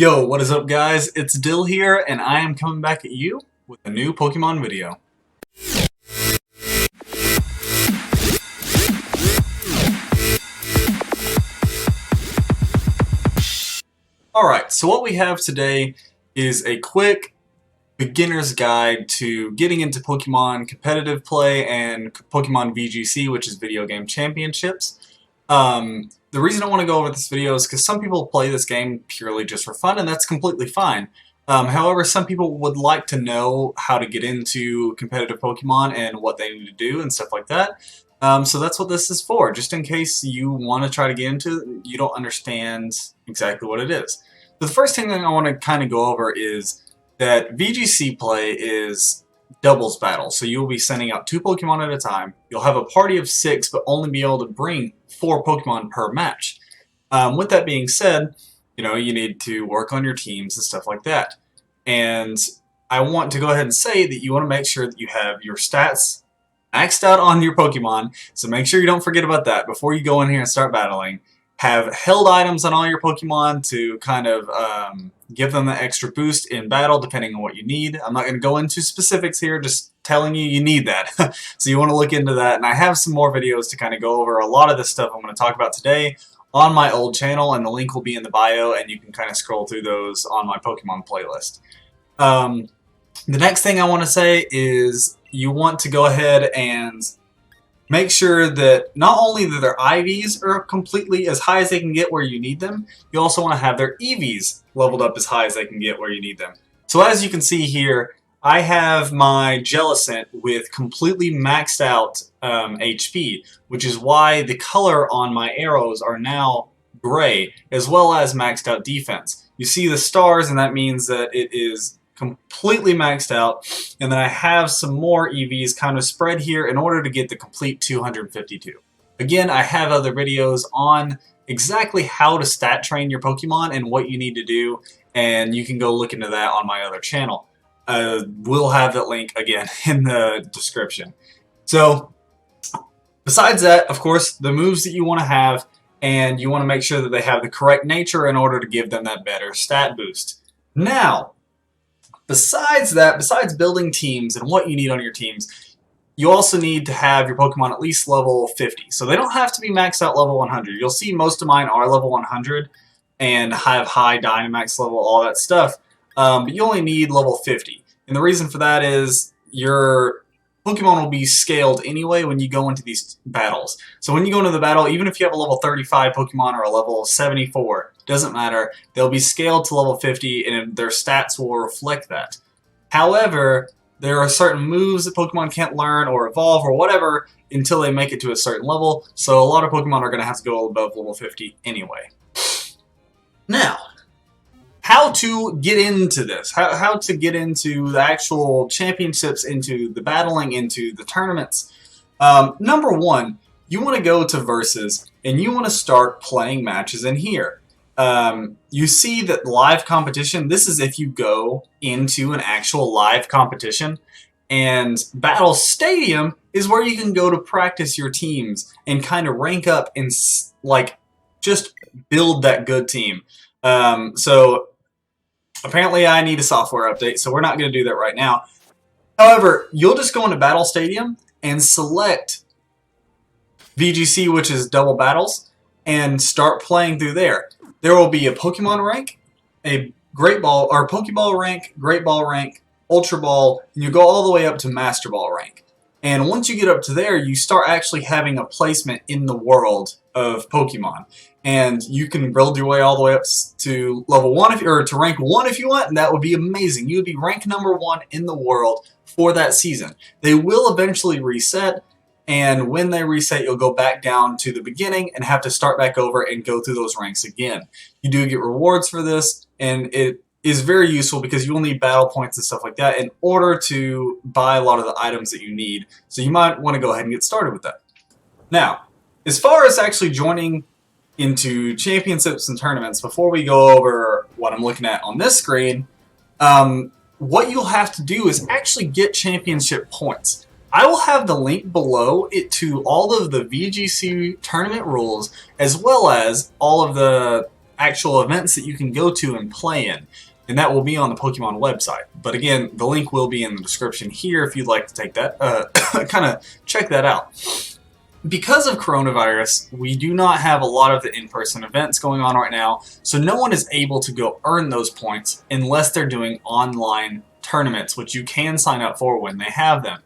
Yo, what is up guys? It's Dill here, and I am coming back at you with a new Pokemon video. Alright, so what we have today is a quick beginner's guide to getting into Pokemon competitive play and Pokemon VGC, which is Video Game Championships. The reason I want to go over this video is because some people play this game purely just for fun, and that's completely fine. However, some people would like to know how to get into competitive Pokemon and what they need to do and stuff like that. So that's what this is for, just in case you want to try to get into it, you don't understand exactly what it is. So the first thing that I want to kind of go over is that VGC play is doubles battle. So you'll be sending out 2 Pokemon at a time. You'll have a party of 6, but only be able to bring 4 Pokemon per match. With that being said, you need to work on your teams and stuff like that. And I want to go ahead and say that you want to make sure that you have your stats maxed out on your Pokemon. So make sure you don't forget about that before you go in here and start battling. Have held items on all your Pokemon to kind of give them the extra boost in battle depending on what you need. I'm not going to go into specifics here, just telling you need that. So you want to look into that, and I have some more videos to kind of go over a lot of this stuff I'm going to talk about today on my old channel, and the link will be in the bio, and you can kind of scroll through those on my Pokemon playlist. The next thing I want to say is you want to go ahead and make sure that not only that their IVs are completely as high as they can get where you need them, you also want to have their EVs leveled up as high as they can get where you need them. So as you can see here, I have my Jellicent with completely maxed out HP, which is why the color on my arrows are now gray, as well as maxed out defense. You see the stars, and that means that it is completely maxed out, and then I have some more EVs kind of spread here in order to get the complete 252. Again, I have other videos on exactly how to stat train your Pokemon and what you need to do, and you can go look into that on my other channel. We'll have that link again in the description. So, besides that, of course, the moves that you want to have, and you want to make sure that they have the correct nature in order to give them that better stat boost. Now, besides that, besides building teams and what you need on your teams, you also need to have your Pokemon at least level 50. So they don't have to be maxed out level 100. You'll see most of mine are level 100 and have high Dynamax level, all that stuff. But you only need level 50. And the reason for that is your Pokemon will be scaled anyway when you go into these battles. So when you go into the battle, even if you have a level 35 Pokemon or a level 74, doesn't matter, they'll be scaled to level 50 and their stats will reflect that. However, there are certain moves that Pokemon can't learn or evolve or whatever until they make it to a certain level, so a lot of Pokemon are going to have to go above level 50 anyway. Now, how to get into this, how to get into the actual championships, into the battling, into the tournaments. Number one, you want to go to Versus, and you want to start playing matches in here. You see that live competition, this is if you go into an actual live competition, and Battle Stadium is where you can go to practice your teams and kind of rank up and just build that good team. So apparently I need a software update, so we're not going to do that right now. However, you'll just go into Battle Stadium and select VGC, which is double battles, and start playing through there. There will be a Pokemon rank, a Great Ball, or Pokeball rank, Great Ball rank, Ultra Ball, and you go all the way up to Master Ball rank. And once you get up to there, you start actually having a placement in the world of Pokemon. And you can build your way all the way up to level 1, or to rank 1 if you want, and that would be amazing. You would be rank number 1 in the world for that season. They will eventually reset, and when they reset, you'll go back down to the beginning and have to start back over and go through those ranks again. You do get rewards for this, and it is very useful because you will need battle points and stuff like that in order to buy a lot of the items that you need. So you might want to go ahead and get started with that. Now, as far as actually joining into championships and tournaments, before we go over what I'm looking at on this screen, what you'll have to do is actually get championship points. I will have the link below it to all of the VGC tournament rules, as well as all of the actual events that you can go to and play in. And that will be on the Pokemon website. But again, the link will be in the description here if you'd like to take that, kind of check that out. Because of coronavirus, we do not have a lot of the in-person events going on right now, so no one is able to go earn those points unless they're doing online tournaments, which you can sign up for when they have them.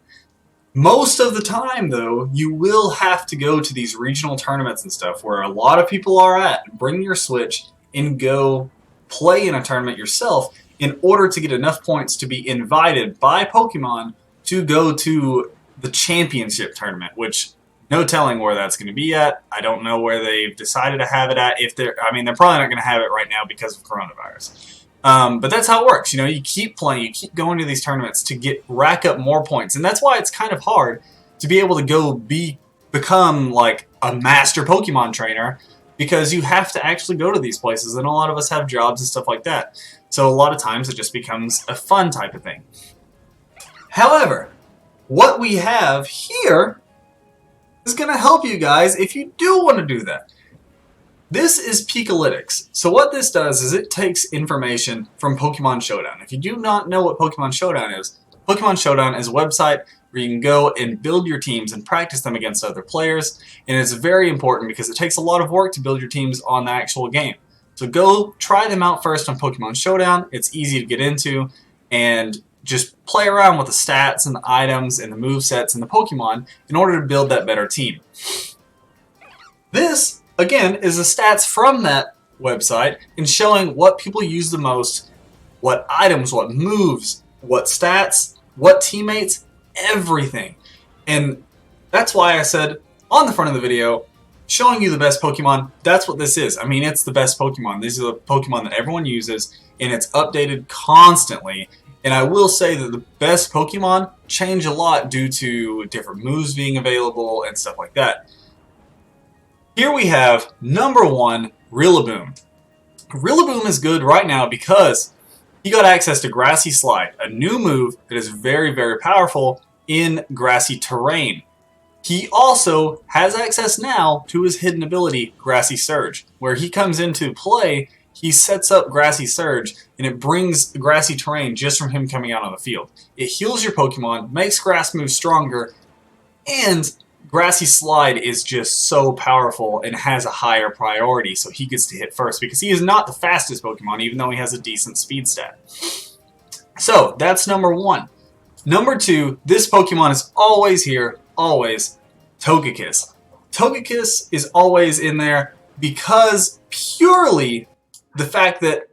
Most of the time, though, you will have to go to these regional tournaments and stuff where a lot of people are at. Bring your Switch and go play in a tournament yourself in order to get enough points to be invited by Pokemon to go to the championship tournament, which no telling where that's going to be at. I don't know where they've decided to have it at. They're probably not going to have it right now because of coronavirus. But that's how it works. You keep playing, you keep going to these tournaments to rack up more points, and that's why it's kind of hard to be able to go become like a master Pokemon trainer, because you have to actually go to these places, and a lot of us have jobs and stuff like that. So a lot of times it just becomes a fun type of thing. However, what we have here is going to help you guys if you do want to do that. This is Pikalytics. So what this does is it takes information from Pokemon Showdown. If you do not know what Pokemon Showdown is a website where you can go and build your teams and practice them against other players. And it's very important because it takes a lot of work to build your teams on the actual game. So go try them out first on Pokemon Showdown. It's easy to get into, and just play around with the stats and the items and the movesets and the Pokemon in order to build that better team. This, again, is the stats from that website and showing what people use the most, what items, what moves, what stats, what teammates, everything. And that's why I said on the front of the video, showing you the best Pokemon, that's what this is. It's the best Pokemon. These are the Pokemon that everyone uses, and it's updated constantly. And I will say that the best Pokemon change a lot due to different moves being available and stuff like that. Here we have number 1, Rillaboom. Rillaboom is good right now because he got access to Grassy Slide, a new move that is very, very powerful in grassy terrain. He also has access now to his hidden ability, Grassy Surge, where he comes into play, he sets up Grassy Surge, and it brings grassy terrain just from him coming out on the field. It heals your Pokemon, makes grass moves stronger, and Grassy Slide is just so powerful and has a higher priority, so he gets to hit first because he is not the fastest Pokemon, even though he has a decent speed stat. So that's number 1. Number 2, this Pokemon is always here, always, Togekiss. Togekiss is always in there because purely the fact that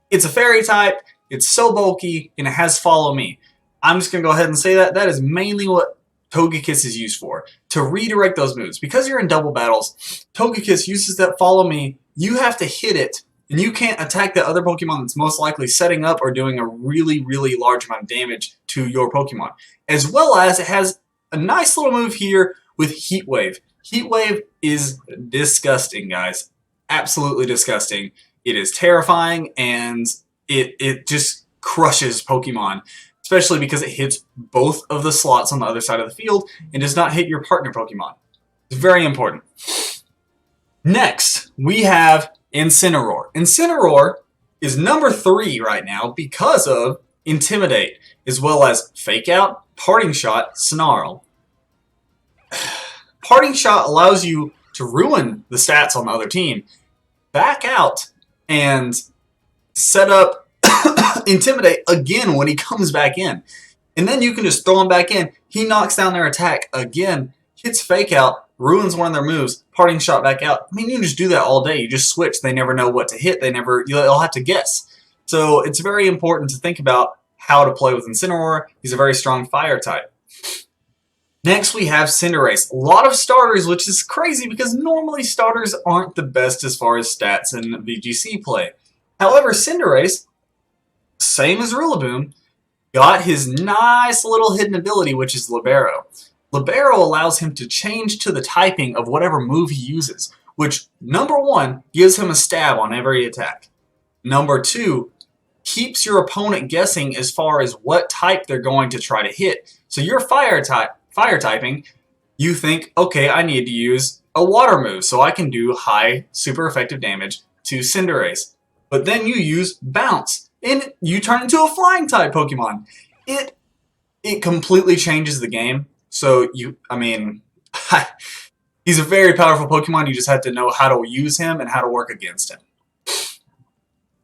it's a fairy type, it's so bulky, and it has Follow Me. I'm just going to go ahead and say that. That is mainly what Togekiss is used for, to redirect those moves. Because you're in double battles, Togekiss uses that Follow Me, you have to hit it, and you can't attack that other Pokemon that's most likely setting up or doing a really, really large amount of damage to your Pokemon. As well as it has a nice little move here with Heat Wave. Heat Wave is disgusting, guys. Absolutely disgusting. It is terrifying, and it just crushes Pokemon, especially because it hits both of the slots on the other side of the field and does not hit your partner Pokemon. It's very important. Next, we have Incineroar. Incineroar is number 3 right now because of Intimidate, as well as Fake Out, Parting Shot, Snarl. Parting Shot allows you to ruin the stats on the other team, back out, and set up Intimidate again when he comes back in. And then you can just throw him back in. He knocks down their attack again, hits Fake Out, ruins one of their moves, Parting Shot back out. You can just do that all day. You just switch. They never know what to hit. They'll have to guess. So it's very important to think about how to play with Incineroar. He's a very strong fire type. Next we have Cinderace. A lot of starters, which is crazy because normally starters aren't the best as far as stats and VGC play. However, Cinderace, same as Rillaboom, got his nice little hidden ability, which is Libero. Libero allows him to change to the typing of whatever move he uses, which, number 1, gives him a stab on every attack. Number 2, keeps your opponent guessing as far as what type they're going to try to hit. So your fire typing, you think, okay, I need to use a water move so I can do high, super effective damage to Cinderace. But then you use Bounce, and you turn into a flying type Pokemon. It completely changes the game. So he's a very powerful Pokemon. You just have to know how to use him and how to work against him.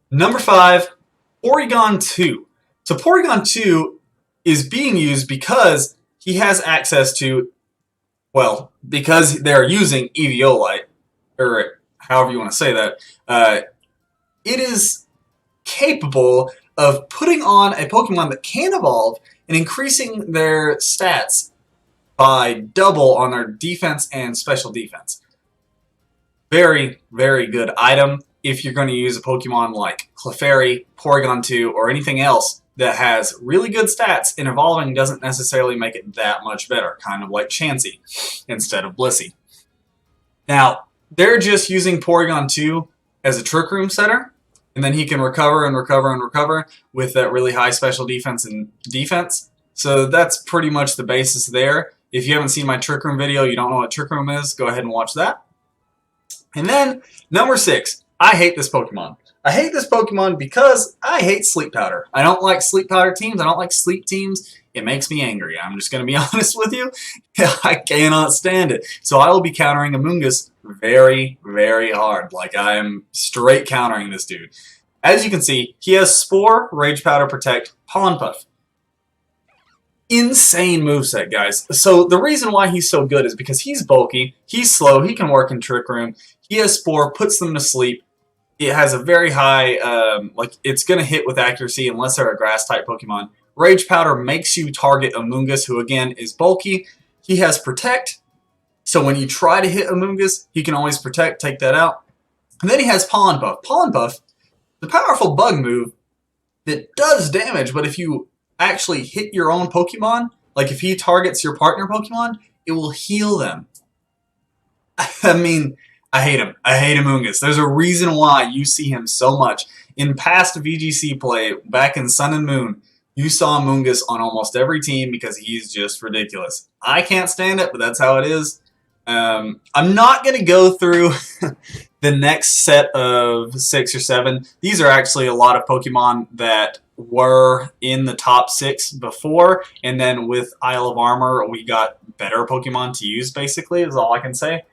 Number 5, Porygon 2. So Porygon 2 is being used because he has access to, well, because they're using Eviolite, or however you want to say that, it is capable of putting on a Pokemon that can evolve and increasing their stats by double on their defense and special defense. Very, very good item if you're going to use a Pokemon like Clefairy, Porygon 2, or anything else that has really good stats, and evolving doesn't necessarily make it that much better, kind of like Chansey instead of Blissey. Now, they're just using Porygon 2 as a Trick Room setter, and then he can recover and recover and recover with that really high special defense and defense. So that's pretty much the basis there. If you haven't seen my Trick Room video, you don't know what Trick Room is, go ahead and watch that. And then, number 6, I hate this Pokemon. I hate this Pokemon because I hate Sleep Powder. I don't like Sleep Powder teams. I don't like sleep teams. It makes me angry. I'm just going to be honest with you. I cannot stand it. So I will be countering Amoonguss very, very hard. Like, I am straight countering this dude. As you can see, he has Spore, Rage Powder, Protect, Pollen Puff. Insane moveset, guys. So the reason why he's so good is because he's bulky, he's slow, he can work in Trick Room, he has Spore, puts them to sleep. It has a very high, it's going to hit with accuracy unless they're a Grass-type Pokemon. Rage Powder makes you target Amoonguss, who again is bulky. He has Protect, so when you try to hit Amoonguss, he can always Protect, take that out. And then he has Pollen Puff. Pollen Puff, the powerful bug move that does damage, but if you actually hit your own Pokemon, like if he targets your partner Pokemon, it will heal them. I mean, I hate him. I hate Amoonguss. There's a reason why you see him so much. In past VGC play, back in Sun and Moon, you saw Amoonguss on almost every team because he's just ridiculous. I can't stand it, but that's how it is. I'm not going to go through the next set of 6 or 7. These are actually a lot of Pokemon that were in the top 6 before, and then with Isle of Armor, we got better Pokemon to use, basically, is all I can say.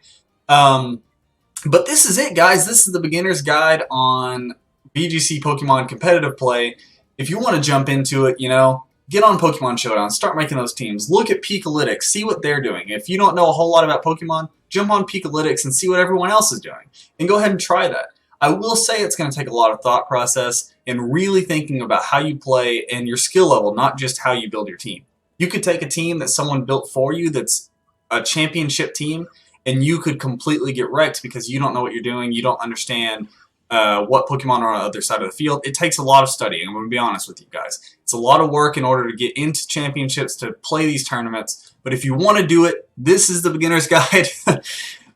But this is it, guys. This is the beginner's guide on VGC Pokemon competitive play. If you want to jump into it, you know, get on Pokemon Showdown, start making those teams, look at Pikalytics, see what they're doing. If you don't know a whole lot about Pokemon, jump on Pikalytics and see what everyone else is doing, and go ahead and try that. I will say it's going to take a lot of thought process and really thinking about how you play and your skill level, not just how you build your team. You could take a team that someone built for you that's a championship team, and you could completely get wrecked because you don't know what you're doing, you don't understand what Pokemon are on the other side of the field. It takes a lot of studying, I'm going to be honest with you guys. It's a lot of work in order to get into championships, to play these tournaments, but if you want to do it, this is the beginner's guide.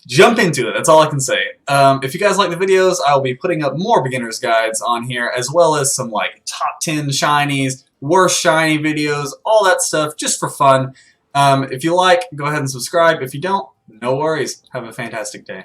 Jump into it, that's all I can say. If you guys like the videos, I'll be putting up more beginner's guides on here, as well as some like top 10 shinies, worst shiny videos, all that stuff, just for fun. If you like, go ahead and subscribe. If you don't, no worries. Have a fantastic day.